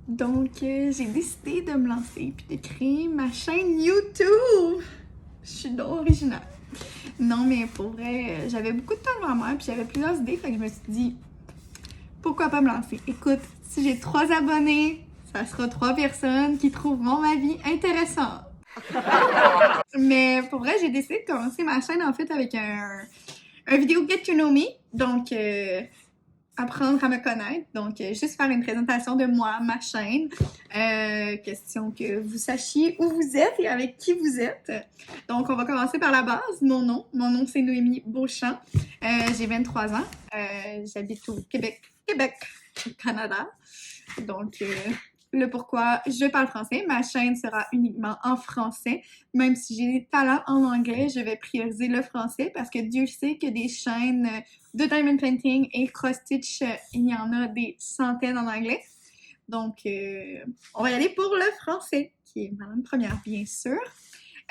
J'ai décidé de me lancer puis de créer ma chaîne YouTube. Je suis donc originale. Non, mais pour vrai, j'avais beaucoup de temps devant moi puis j'avais plusieurs idées, fait que je me suis dit, pourquoi pas me lancer? Écoute, si j'ai 3 abonnés, ça sera 3 personnes qui trouveront ma vie intéressante. Mais pour vrai, j'ai décidé de commencer ma chaîne en fait avec un vidéo Get to Know Me. Apprendre à me connaître. Juste faire une présentation de moi, ma chaîne. Question que vous sachiez où vous êtes et avec qui vous êtes. Donc, on va commencer par la base. Mon nom, c'est Noémie Beauchamp. J'ai 23 ans. J'habite au Québec, au Canada. Le pourquoi je parle français. Ma chaîne sera uniquement en français. Même si j'ai des talents en anglais, je vais prioriser le français parce que Dieu sait que des chaînes de diamond painting et cross-stitch, il y en a des centaines en anglais. On va y aller pour le français, qui est ma langue première, bien sûr.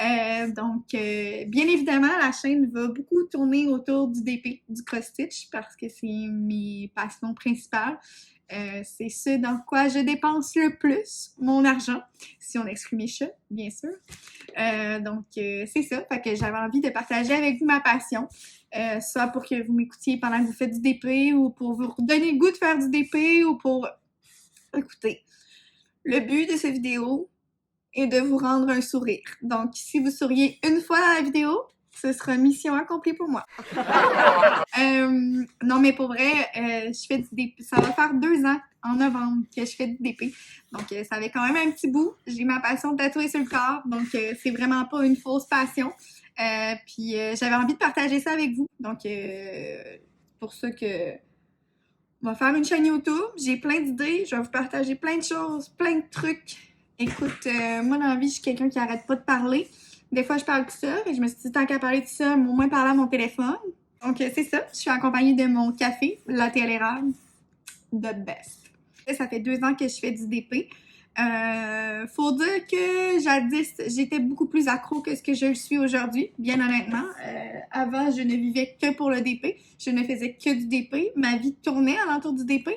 Bien évidemment, la chaîne va beaucoup tourner autour du DP, du cross-stitch, parce que c'est mes passions principales. C'est ce dans quoi je dépense le plus mon argent, si on exclut mes chats, bien sûr. C'est ça, fait que j'avais envie de partager avec vous ma passion, soit pour que vous m'écoutiez pendant que vous faites du DP, ou pour vous donner le goût de faire du DP, ou pour... Écoutez, le but de cette vidéo est de vous rendre un sourire. Donc, si vous souriez une fois dans la vidéo, ce sera mission accomplie pour moi. Non, mais pour vrai, je fais du DP. Ça va faire 2 ans, en novembre, que je fais du DP. Ça avait quand même un petit bout. J'ai ma passion de tatouer sur le corps. C'est vraiment pas une fausse passion. J'avais envie de partager ça avec vous. Pour ça que... On va faire une chaîne YouTube. J'ai plein d'idées. Je vais vous partager plein de choses, plein de trucs. Écoute, moi, dans la vie, je suis quelqu'un qui arrête pas de parler. Des fois, je parle tout seul et je me suis dit, tant qu'à parler tout seul, au moins parler à mon téléphone. C'est ça. Je suis accompagnée de mon café, latte à l'érable, The Best. Ça fait 2 ans que je fais du DP. Faut dire que jadis, j'étais beaucoup plus accro que ce que je le suis aujourd'hui, bien honnêtement. Avant, je ne vivais que pour le DP. Je ne faisais que du DP. Ma vie tournait alentour du DP.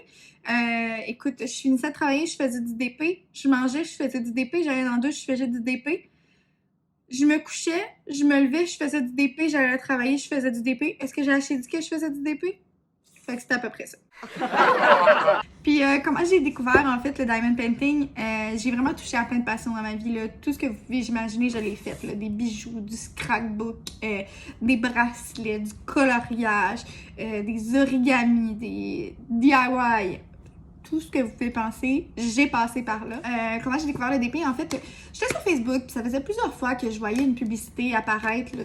Écoute, je finissais de travailler, je faisais du DP. Je mangeais, je faisais du DP. J'allais dans la douche, je faisais du DP. Je me couchais, je me levais, je faisais du DP. J'allais travailler, je faisais du DP. Est-ce que j'ai acheté du que je faisais du DP? Fait que c'était à peu près ça. Puis comment j'ai découvert en fait le diamond painting, j'ai vraiment touché à plein de passions dans ma vie. Là. Tout ce que vous pouvez imaginer, je l'ai fait. Là. Des bijoux, du scrapbook, des bracelets, du coloriage, des origamis, des DIY. Tout ce que vous pouvez penser, j'ai passé par là. Comment j'ai découvert le DP? En fait, j'étais sur Facebook, puis ça faisait plusieurs fois que je voyais une publicité apparaître là,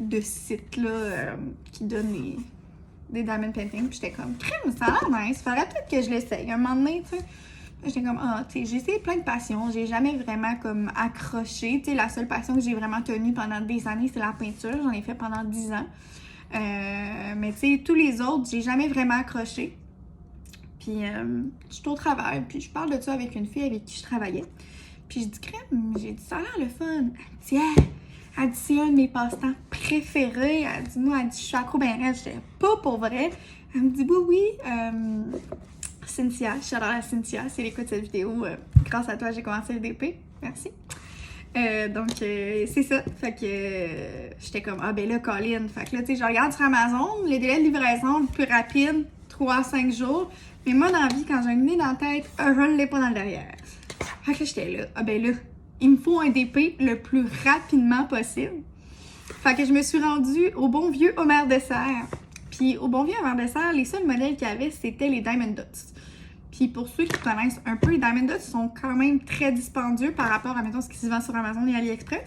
de sites là, qui donnent des diamond painting, puis j'étais comme, crème, ça a l'air nice, faudrait peut-être que je l'essaye. Un moment donné, tu sais, j'étais comme, j'ai essayé plein de passions, j'ai jamais vraiment comme accroché. Tu sais, la seule passion que j'ai vraiment tenue pendant des années, c'est la peinture, j'en ai fait pendant 10 ans. Mais tu sais, tous les autres, j'ai jamais vraiment accroché. Puis, je suis au travail, puis je parle de ça avec une fille avec qui je travaillais. Puis je dis, crème, j'ai dit, ça a l'air le fun. Elle dit, c'est un de mes passe-temps préférés. Elle dit, moi, je suis accro ben raide. Je dis, pas pour vrai. Elle me dit, oui. Cynthia, j'adore la Cynthia. Si elle écoute cette vidéo, grâce à toi, j'ai commencé le DP. Merci. C'est ça. Fait que j'étais comme, ben là, Colin. Fait que là, tu sais, je regarde sur Amazon, les délais de livraison le plus rapide, 3 à 5 jours. Mais moi, dans la vie, quand j'ai une idée dans la tête, je ne l'ai pas dans le derrière. Fait que là, j'étais là, ben là, il me faut un DP le plus rapidement possible. Fait que je me suis rendue au bon vieux Homer Dessert. Puis au bon vieux Homer Dessert, les seuls modèles qu'il y avait, c'était les Diamond Dots. Puis pour ceux qui connaissent un peu, les Diamond Dots sont quand même très dispendieux par rapport à, mettons, ce qui se vend sur Amazon et AliExpress.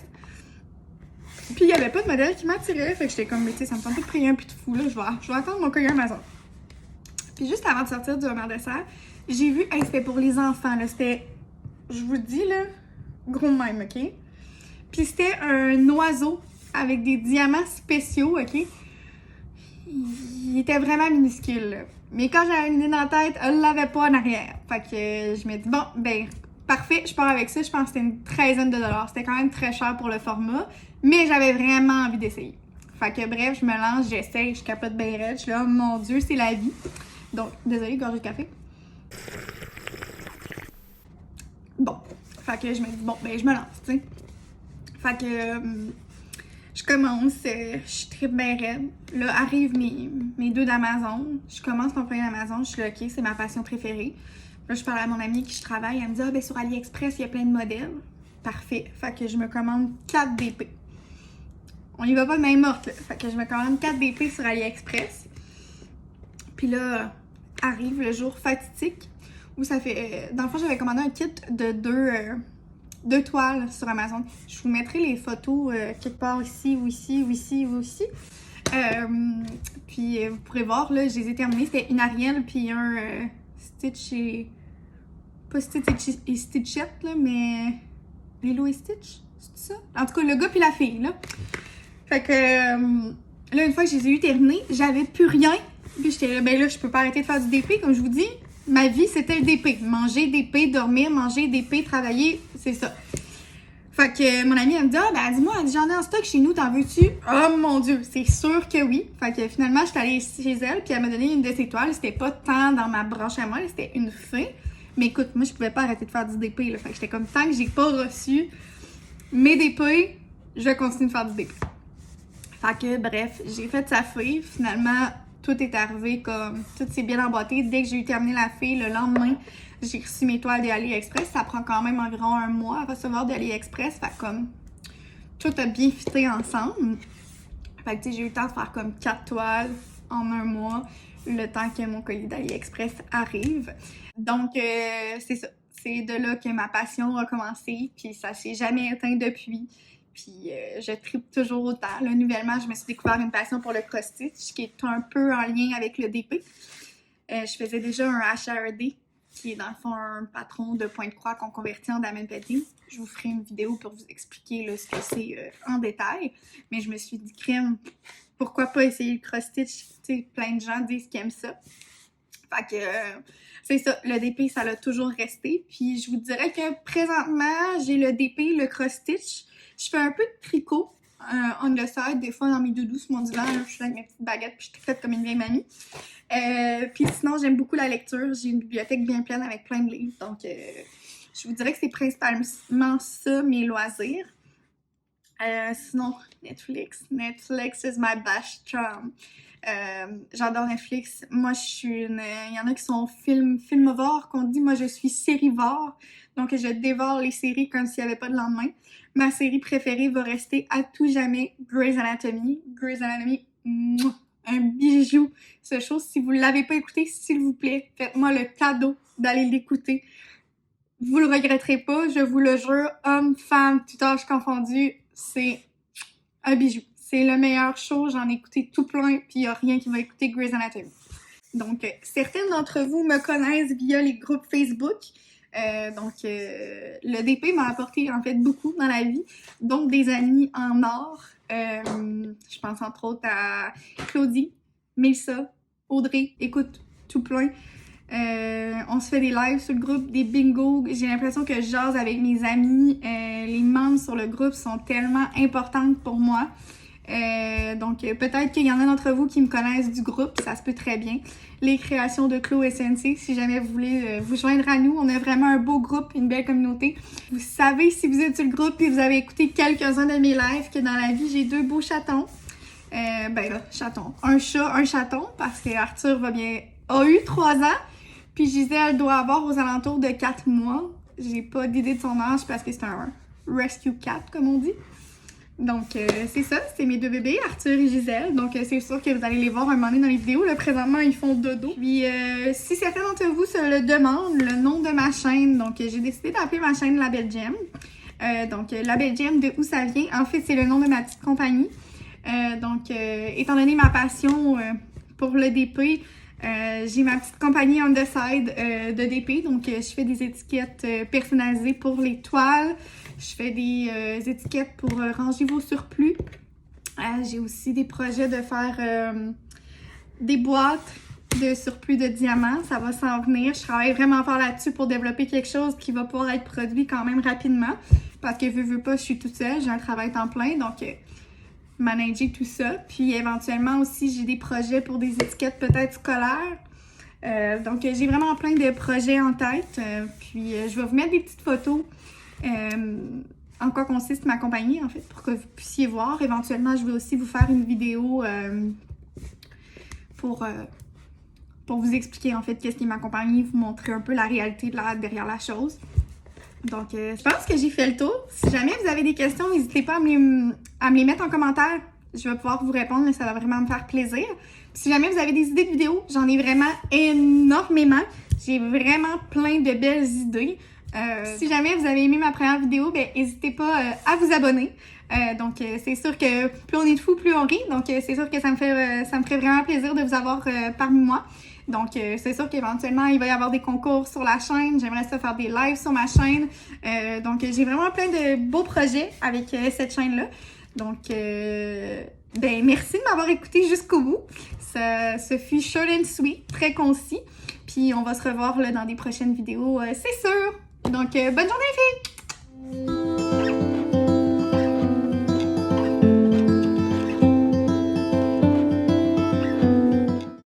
Puis il n'y avait pas de modèle qui m'attirait. Fait que j'étais comme, mais tu sais, ça me tente pas de prier un peu de fou, là. Je vais attendre mon colis Amazon. Puis juste avant de sortir du Homer Dessert, j'ai vu, c'était pour les enfants, là. C'était, je vous le dis, là, gros même, OK? Puis c'était un oiseau avec des diamants spéciaux, OK? Il était vraiment minuscule, là. Mais quand j'avais une idée dans la tête, elle l'avait pas en arrière. Fait que je me dis, bon, ben, parfait, je pars avec ça. Je pense que c'était une $13. C'était quand même très cher pour le format, mais j'avais vraiment envie d'essayer. Fait que bref, je me lance, j'essaye, je capote bien raide. Je suis là, oh mon Dieu, c'est la vie. Donc, désolée, gorgée de café. Fait que je me dis, bon, ben je me lance, tu sais. Fait que je commence, je tripe bien raide. Là, arrivent mes 2 d'Amazon. Je commence mon premier d'Amazon, je suis là, OK, c'est ma passion préférée. Là, je parle à mon amie qui je travaille, elle me dit, ah, ben sur AliExpress, il y a plein de modèles. Parfait. Fait que je me commande 4 DP. On y va pas de main morte, là. Fait que je me commande 4 DP sur AliExpress. Puis là, arrive le jour fatidique où ça fait... dans le fond, j'avais commandé un kit de 2 toiles sur Amazon. Je vous mettrai les photos quelque part ici ou ici ou ici ou ici. Puis vous pourrez voir, là, je les ai terminées. C'était une Ariel puis un Stitch et... Pas Stitch et Stitchette, là, mais... Lilo et Stitch, c'est ça? En tout cas, le gars puis la fille, là. Fait que... là, une fois que je les ai eu terminés, j'avais plus rien. Puis j'étais là, ben là, je peux pas arrêter de faire du DP, comme je vous dis. Ma vie, c'était le DP. Manger, DP, dormir, manger, DP, travailler, c'est ça. Fait que mon amie, elle me dit, ah, ben dis-moi, j'en ai en stock chez nous, t'en veux-tu? Oh mon Dieu, c'est sûr que oui. Fait que finalement, je suis allée chez elle, puis elle m'a donné une de ses toiles. C'était pas tant dans ma branche à moi, c'était une fée. Mais écoute, moi, je pouvais pas arrêter de faire du DP, là. Fait que j'étais comme, tant que j'ai pas reçu mes DP, je vais continuer de faire du DP. Fait que, bref, j'ai fait sa fée. Finalement, tout est arrivé comme... Tout s'est bien emboîté. Dès que j'ai eu terminé la fée, le lendemain, j'ai reçu mes toiles de AliExpress. Ça prend quand même environ 1 mois à recevoir de AliExpress. Fait que comme... Tout a bien fité ensemble. Fait que, tu sais, j'ai eu le temps de faire comme 4 toiles en 1 mois. Le temps que mon colis d'AliExpress arrive. Donc, c'est ça. C'est de là que ma passion a commencé. Puis ça s'est jamais éteint depuis. Puis je tripe toujours autant. Là, nouvellement, je me suis découvert une passion pour le cross-stitch, qui est un peu en lien avec le DP. Je faisais déjà un HRD, qui est dans le fond un patron de point de croix qu'on convertit en diamond painting. Je vous ferai une vidéo pour vous expliquer là, ce que c'est en détail. Mais je me suis dit, crème, pourquoi pas essayer le cross-stitch? Tu sais, plein de gens disent qu'ils aiment ça. Fait que c'est ça, le DP, ça l'a toujours resté. Puis je vous dirais que présentement, j'ai le DP, le cross-stitch. Je fais un peu de tricot on the side, des fois dans mes doudous sur mon divan. Là, je suis avec mes petites baguettes puis je tricote comme une vieille mamie. Puis sinon, j'aime beaucoup la lecture. J'ai une bibliothèque bien pleine avec plein de livres. Donc, je vous dirais que c'est principalement ça, mes loisirs. Sinon, Netflix. Netflix is my best chum. J'adore Netflix. Moi, je suis une... Il y en a qui sont filmovores, qu'on dit. Moi, je suis sérivore. Donc, je dévore les séries comme s'il n'y avait pas de lendemain. Ma série préférée va rester à tout jamais Grey's Anatomy. Grey's Anatomy, un bijou. Ce show, si vous ne l'avez pas écouté, s'il vous plaît, faites-moi le cadeau d'aller l'écouter. Vous le regretterez pas, je vous le jure. Hommes, femmes, tout âge confondu, c'est un bijou. C'est le meilleur show, j'en ai écouté tout plein, puis il n'y a rien qui va écouter Grey's Anatomy. Donc, certaines d'entre vous me connaissent via les groupes Facebook. Le DP m'a apporté en fait beaucoup dans la vie, donc des amis en or. Je pense entre autres à Claudie, Mélissa, Audrey, écoute, tout plein. On se fait des lives sur le groupe, des bingos. J'ai l'impression que je jase avec mes amis. Les membres sur le groupe sont tellement importantes pour moi. Peut-être qu'il y en a d'entre vous qui me connaissent du groupe, ça se peut très bien. Les créations de Chloe SNC, si jamais vous voulez vous joindre à nous, on a vraiment un beau groupe, une belle communauté. Vous savez, si vous êtes sur le groupe et vous avez écouté quelques-uns de mes lives, que dans la vie, j'ai 2 beaux chatons. Chatons. Un chat, un chaton, parce que Arthur a eu 3 ans, puis Gisèle doit avoir aux alentours de 4 mois. J'ai pas d'idée de son âge parce que c'est un rescue cat, comme on dit. Donc, c'est ça, c'est mes 2 bébés, Arthur et Gisèle. Donc, c'est sûr que vous allez les voir un moment donné dans les vidéos. Là, présentement, ils font dodo. Puis, si certains d'entre vous se le demandent, le nom de ma chaîne, donc j'ai décidé d'appeler ma chaîne La Belle Gem. La Belle Gem, de où ça vient? En fait, c'est le nom de ma petite compagnie. Étant donné ma passion pour le DP, j'ai ma petite compagnie on the side de DP. Donc, je fais des étiquettes personnalisées pour les toiles. Je fais des étiquettes pour ranger vos surplus. J'ai aussi des projets de faire des boîtes de surplus de diamants. Ça va s'en venir. Je travaille vraiment fort là-dessus pour développer quelque chose qui va pouvoir être produit quand même rapidement. Parce que veux pas, je suis toute seule. J'ai un travail temps plein. Donc, manager tout ça. Puis, éventuellement aussi, j'ai des projets pour des étiquettes peut-être scolaires. J'ai vraiment plein de projets en tête. Je vais vous mettre des petites photos en quoi consiste ma compagnie, en fait, pour que vous puissiez voir. Éventuellement, je vais aussi vous faire une vidéo pour vous expliquer, en fait, qu'est-ce qui est ma compagnie, vous montrer un peu la réalité derrière la chose. Donc, je pense que j'ai fait le tour. Si jamais vous avez des questions, n'hésitez pas à me les mettre en commentaire. Je vais pouvoir vous répondre, mais ça va vraiment me faire plaisir. Puis, si jamais vous avez des idées de vidéos, j'en ai vraiment énormément. J'ai vraiment plein de belles idées. Si jamais vous avez aimé ma première vidéo, ben n'hésitez pas à vous abonner. Donc, c'est sûr que plus on est de fous, plus on rit. Donc, c'est sûr que ça me ferait vraiment plaisir de vous avoir parmi moi. Donc, c'est sûr qu'éventuellement, il va y avoir des concours sur la chaîne. J'aimerais ça faire des lives sur ma chaîne. Donc, j'ai vraiment plein de beaux projets avec cette chaîne-là. Donc, ben merci de m'avoir écouté jusqu'au bout. Ce fut short and sweet, très concis. Puis, on va se revoir là, dans des prochaines vidéos, c'est sûr. Donc, bonne journée, les filles!